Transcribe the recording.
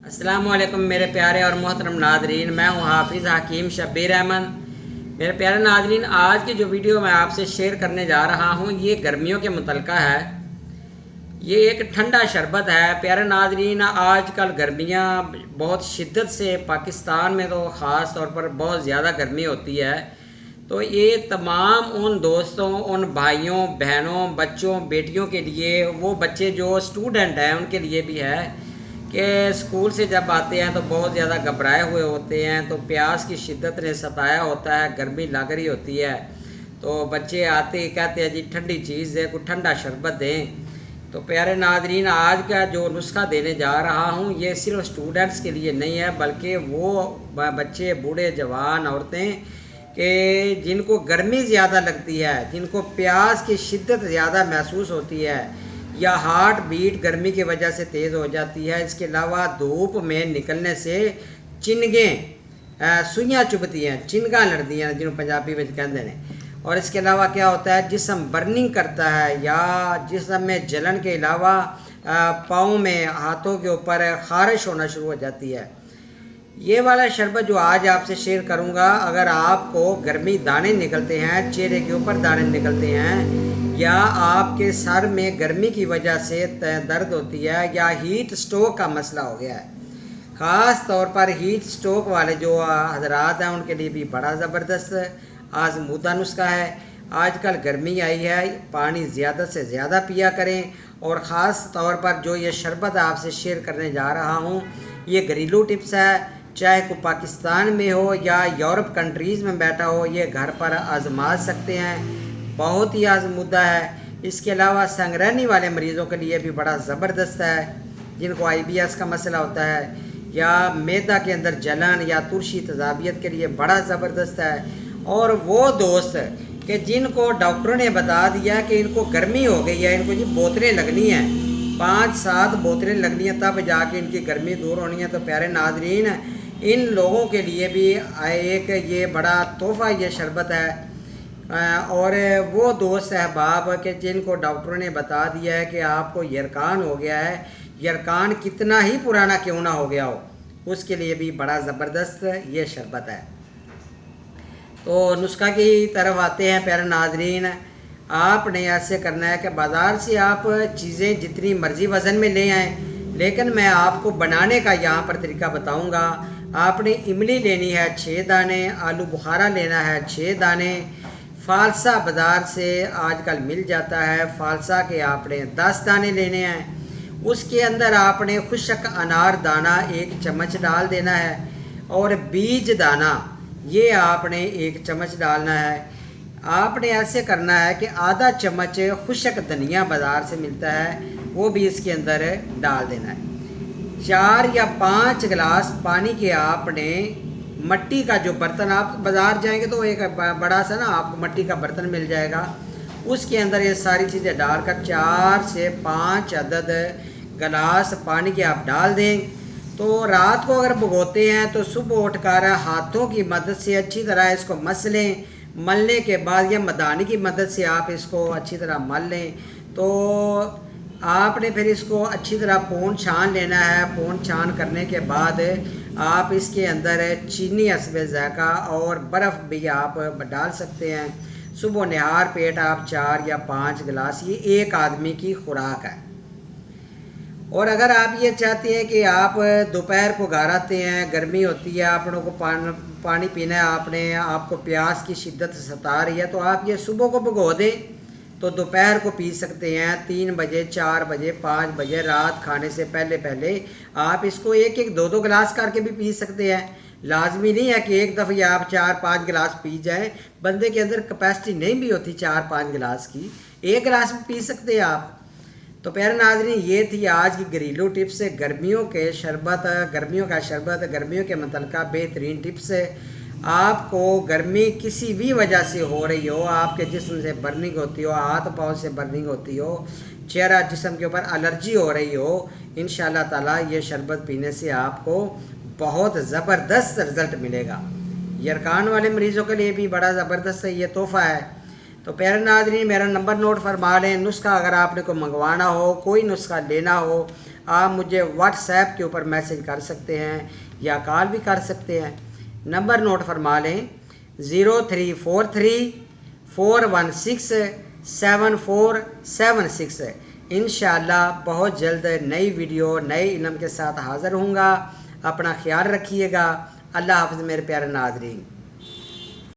अस्सलामुअलैकुम मेरे प्यारे और मोहतरम नादरीन, मैं हूँ हाफिज़ हकीम शब्बीर अहमद। मेरे प्यारे नादरीन, आज की जो वीडियो मैं आपसे शेयर करने जा रहा हूँ ये गर्मियों के मुतल्लिक़ है। ये एक ठंडा शरबत है। प्यारे नादरीन, आजकल गर्मियाँ बहुत शिद्दत से पाकिस्तान में तो ख़ास तौर पर बहुत ज़्यादा गर्मी होती है। तो ये तमाम उन दोस्तों, उन भाइयों बहनों, बच्चों बेटियों के लिए, वो बच्चे जो स्टूडेंट हैं उनके लिए भी है कि स्कूल से जब आते हैं तो बहुत ज़्यादा घबराए हुए होते हैं, तो प्यास की शिद्दत ने सताया होता है, गर्मी लग रही होती है। तो बच्चे आते ही कहते हैं जी ठंडी चीज़ है, कोई ठंडा शरबत दें। तो प्यारे नादरीन, आज का जो नुस्खा देने जा रहा हूँ ये सिर्फ स्टूडेंट्स के लिए नहीं है, बल्कि वो बच्चे, बूढ़े, जवान, औरतें कि जिनको गर्मी ज़्यादा लगती है, जिनको प्यास की शिद्दत ज़्यादा महसूस होती है या हार्ट बीट गर्मी की वजह से तेज़ हो जाती है। इसके अलावा धूप में निकलने से चिनगें, सुइयाँ चुभती हैं, चिनगा लड़ती हैं जिन्होंने पंजाबी में कहते हैं। और इसके अलावा क्या होता है, जिस्म बर्निंग करता है या जिस्म में जलन के अलावा पाँव में, हाथों के ऊपर ख़ारिश होना शुरू हो जाती है। ये वाला शरबत जो आज आपसे शेयर करूंगा, अगर आपको गर्मी दाने निकलते हैं, चेहरे के ऊपर दाने निकलते हैं, या आपके सर में गर्मी की वजह से दर्द होती है, या हीट स्ट्रोक का मसला हो गया है, ख़ास तौर पर हीट स्ट्रोक वाले जो हजरात हैं उनके लिए भी बड़ा ज़बरदस्त आज़मूदा नुस्खा है। आजकल गर्मी आई है, पानी ज़्यादा से ज़्यादा पिया करें। और ख़ास तौर पर जो ये शरबत आपसे शेयर करने जा रहा हूँ ये घरेलू टिप्स है, चाहे कोई पाकिस्तान में हो या यूरोप कंट्रीज़ में बैठा हो, ये घर पर आजमा सकते हैं, बहुत ही आजमुदा है। इसके अलावा संगरहनी वाले मरीज़ों के लिए भी बड़ा ज़बरदस्त है, जिनको IBS का मसला होता है या मैदा के अंदर जलन या तुरशी तजाबियत के लिए बड़ा ज़बरदस्त है। और वो दोस्त कि जिनको डॉक्टरों ने बता दिया कि इनको गर्मी हो गई है, इनको जी बोतलें लगनी हैं, 5-7 बोतलें लगनी हैं, तब जाके इनकी गर्मी दूर होनी है। तो प्यारे नाजरीन, इन लोगों के लिए भी एक ये बड़ा तोहफ़ा ये शरबत है। और वो दोस्त अहबाब के जिनको डॉक्टरों ने बता दिया है कि आपको यरकान हो गया है, यरकान कितना ही पुराना क्यों ना हो गया हो, उसके लिए भी बड़ा ज़बरदस्त ये शरबत है। तो नुस्खा की तरफ आते हैं। प्यारे नाजरीन, आपने ऐसे करना है कि बाज़ार से आप चीज़ें जितनी मर्ज़ी वज़न में ले आएँ, लेकिन मैं आपको बनाने का यहाँ पर तरीका बताऊँगा। आपने इमली लेनी है 6 दाने, आलू बुखारा लेना है 6 दाने, फ़ालसा बाज़ार से आजकल मिल जाता है, फ़ालसा के आपने 10 दाने लेने हैं। उसके अंदर आपने खुशक अनार दाना 1 चम्मच डाल देना है, और बीज दाना ये आपने 1 चम्मच डालना है। आपने ऐसे करना है कि आधा चम्मच खुशक धनिया बाज़ार से मिलता है, वो भी इसके अंदर डाल देना है। 4 या 5 गिलास पानी के आपने मट्टी का जो बर्तन, आप बाज़ार जाएंगे तो एक बड़ा सा ना आपको मट्टी का बर्तन मिल जाएगा, उसके अंदर ये सारी चीज़ें डालकर 4 से 5 अदद गिलास पानी के आप डाल दें। तो रात को अगर भिगोते हैं तो सुबह उठकर हाथों की मदद से अच्छी तरह इसको मस लें। मलने के बाद या मदानी की मदद से आप इसको अच्छी तरह मल लें। तो आपने फिर इसको अच्छी तरह पोंछ छान लेना है। पोंछ छान करने के बाद आप इसके अंदर चीनी, हस्बे ज़ायक़ा और बर्फ़ भी आप डाल सकते हैं। सुबह निहार पेट आप 4 या 5 गिलास, ये एक आदमी की खुराक है। और अगर आप ये चाहते हैं कि आप दोपहर को घर आते हैं, गर्मी होती है, आप लोगों को पानी पीना है, आपको प्यास की शिद्दत सता रही है, तो आप ये सुबह को भिगो दें तो दोपहर को पी सकते हैं। 3 बजे, 4 बजे, 5 बजे, रात खाने से पहले पहले आप इसको 1-1, 2-2 गिलास करके भी पी सकते हैं। लाजमी नहीं है कि एक दफ़े आप 4-5 गिलास पी जाएं, बंदे के अंदर कैपेसिटी नहीं भी होती 4-5 गिलास की, 1 गिलास भी पी सकते हैं आप। तो प्यारे नाज़रीन, ये थी आज की घरेलू टिप्स, गर्मियों का शरबत, गर्मियों के मुतल्लिक़ बेहतरीन टिप्स। आपको गर्मी किसी भी वजह से हो रही हो, आपके जिस्म से बर्निंग होती हो, हाथ पाँव से बर्निंग होती हो, चेहरा जिस्म के ऊपर एलर्जी हो रही हो, इंशाअल्लाह ताला ये शरबत पीने से आपको बहुत ज़बरदस्त रिज़ल्ट मिलेगा। यरकान वाले मरीज़ों के लिए भी बड़ा ज़बरदस्त ये तोहफ़ा है। तो प्यारे नाज़रीन, मेरा नंबर नोट फरमा लें। नुस्खा अगर आपने को मंगवाना हो, कोई नुस्खा लेना हो, आप मुझे व्हाट्सएप के ऊपर मैसेज कर सकते हैं या कॉल भी कर सकते हैं। नंबर नोट फरमा लें 0343416747 इंशाअल्लाह बहुत जल्द नई वीडियो नए इल्म के साथ हाज़िर होऊंगा। अपना ख्याल रखिएगा। अल्लाह हाफ़िज़ मेरे प्यारे नाज़रीन।